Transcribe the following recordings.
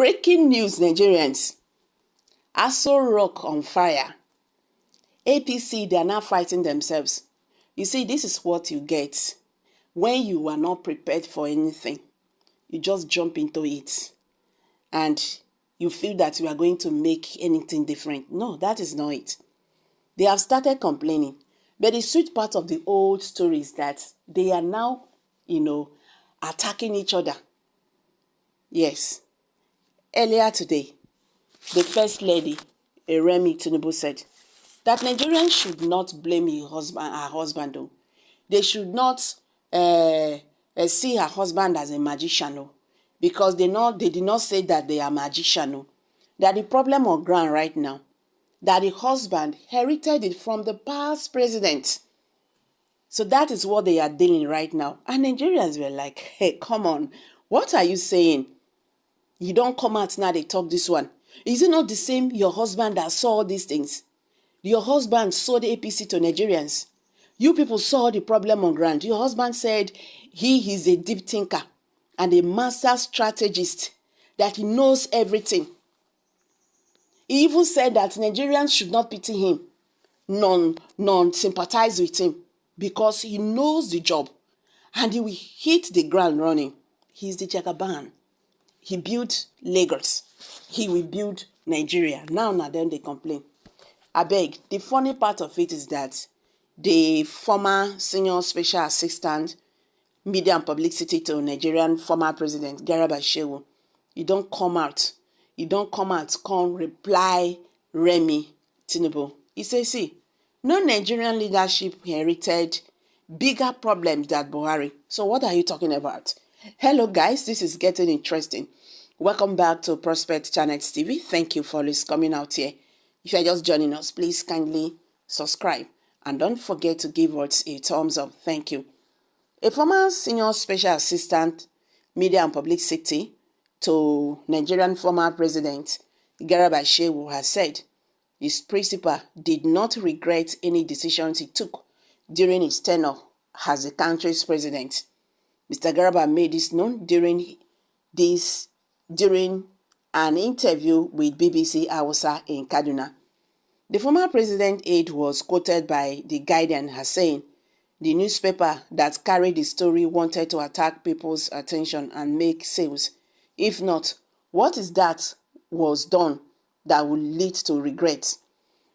Breaking news, Nigerians. Aso Rock on fire. APC, they are now fighting themselves. You see, this is what you get when you are not prepared for anything. You just jump into it and you feel that you are going to make anything different. No, that is not it. They have started complaining. But the sweet part of the old story is that they are now, attacking each other. Yes. Earlier today, the First Lady, Remi, Tinubu, said that Nigerians should not blame her husband. Though. They should not see her husband as a magician. Though, because they did not say that they are magician. Though. That the problem on ground right now, that the husband inherited it from the past president. So that is what they are dealing right now. And Nigerians were like, hey, come on. What are you saying? You don't come out now, they talk this one. Is it not the same your husband that saw all these things? Your husband saw the APC to Nigerians. You people saw the problem on ground. Your husband said he is a deep thinker and a master strategist, that he knows everything. He even said that Nigerians should not pity him, none sympathize with him, because he knows the job and he will hit the ground running. He's the Jagaban. He built Lagos. He will build Nigeria. Now then they complain. I beg. The funny part of it is that the former senior special assistant, media and publicity to Nigerian former president, Garba Shehu, you don't come out, come reply Remi Tinubu. He says, see, no Nigerian leadership inherited bigger problems than Buhari. So what are you talking about? Hello guys, this is getting interesting. Welcome back to Prospect Channels TV. Thank you for always coming out here. If you are just joining us, please kindly subscribe and don't forget to give us a thumbs up. Thank you. A former senior special assistant, media and publicity to Nigerian former president Garba Shehu has said his principal did not regret any decisions he took during his tenure as the country's president. Mr. Garba made this known during an interview with BBC Hausa in Kaduna. The former president aide was quoted by The Guardian as saying, the newspaper that carried the story wanted to attack people's attention and make sales. If not, what is that was done that would lead to regret?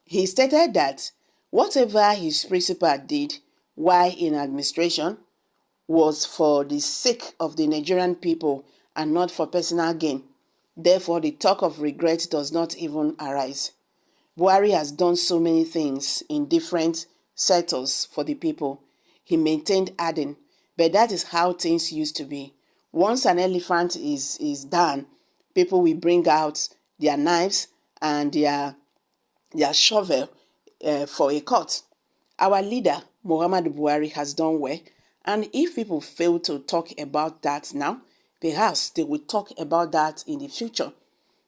He stated that whatever his principal did while in administration was for the sake of the Nigerian people and not for personal gain. Therefore, the talk of regret does not even arise. Buhari has done so many things in different sectors for the people. He maintained adding, but that is how things used to be. Once an elephant is done, people will bring out their knives and their shovel for a cut. Our leader, Muhammadu Buhari, has done well, and if people fail to talk about that now, perhaps they will talk about that in the future.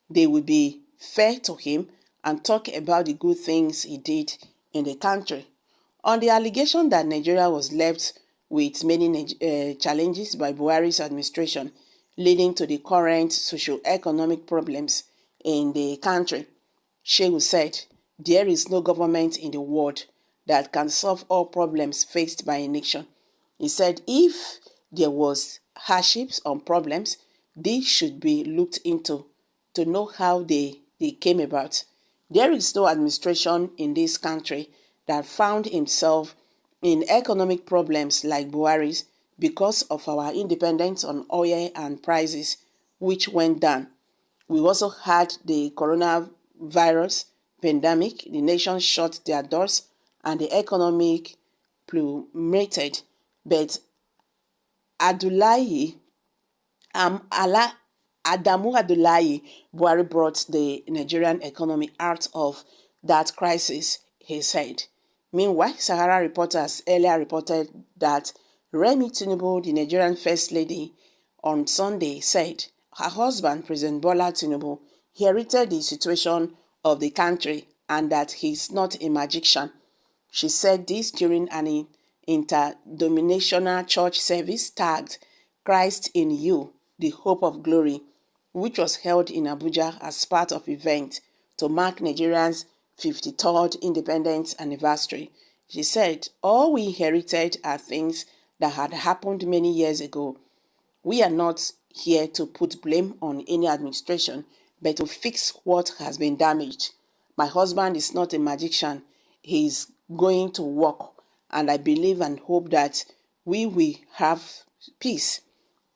They will be fair to him and talk about the good things he did in the country. On the allegation that Nigeria was left with many challenges by Buhari's administration, leading to the current socio-economic problems in the country, Shehu said, there is no government in the world that can solve all problems faced by a nation. He said if there was hardships or problems, these should be looked into to know how they came about. There is no administration in this country that found himself in economic problems like Buhari's because of our independence on oil and prices, which went down. We also had the coronavirus pandemic. The nation shut their doors and the economic plummeted. But Adamu Abdullahi Buhari brought the Nigerian economy out of that crisis, he said. Meanwhile, Sahara reporters earlier reported that Remi Tinubu, the Nigerian First Lady, on Sunday said her husband, President Bola Tinubu, inherited the situation of the country and that he's not a magician. She said this during an interdenominational church service tagged Christ in You, the Hope of Glory, which was held in Abuja as part of event to mark Nigeria's 53rd independence anniversary. She said, all we inherited are things that had happened many years ago. We are not here to put blame on any administration, but to fix what has been damaged. My husband is not a magician. He is going to work, and I believe and hope that we will have peace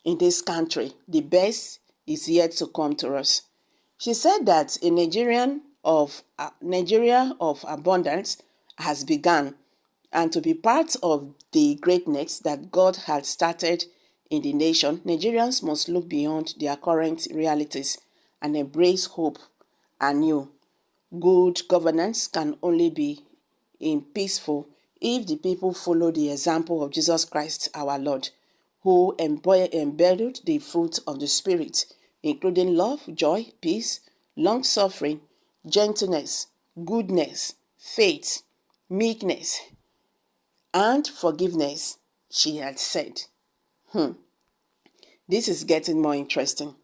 in this country. The best is yet to come to us. She said that a Nigeria of abundance has begun, and to be part of the greatness that God had started in the nation, Nigerians must look beyond their current realities and embrace hope anew. Good governance can only be peaceful if the people follow the example of Jesus Christ our Lord, who embodied the fruit of the Spirit, including love, joy, peace, long-suffering, gentleness, goodness, faith, meekness, and forgiveness, she had said. This is getting more interesting.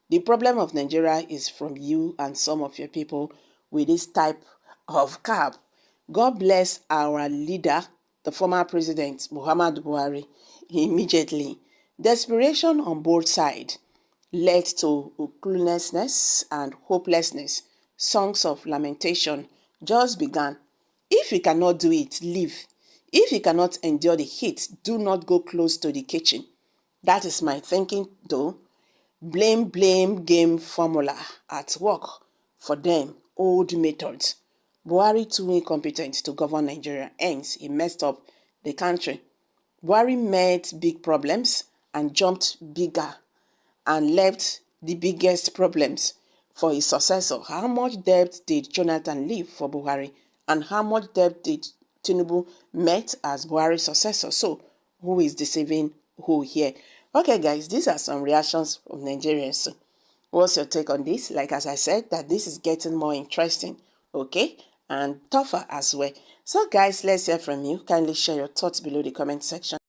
The problem of Nigeria is from you and some of your people with this type of cap. God bless our leader, the former president, Muhammadu Buhari, immediately. Desperation on both sides led to cluelessness and hopelessness. Songs of lamentation just began. If you cannot do it, leave. If you cannot endure the heat, do not go close to the kitchen. That is my thinking though. Blame game formula at work for them, old methods. Buhari too incompetent to govern Nigeria, hence he messed up the country. Buhari met big problems and jumped bigger and left the biggest problems for his successor. How much debt did Jonathan leave for Buhari, and how much debt did Tinubu met as Buhari's successor? So who is deceiving who here? Okay guys, these are some reactions from Nigerians. What's your take on this? Like as I said, that this is getting more interesting, okay, and tougher as well. So guys, let's hear from you. Kindly share your thoughts below the comment section.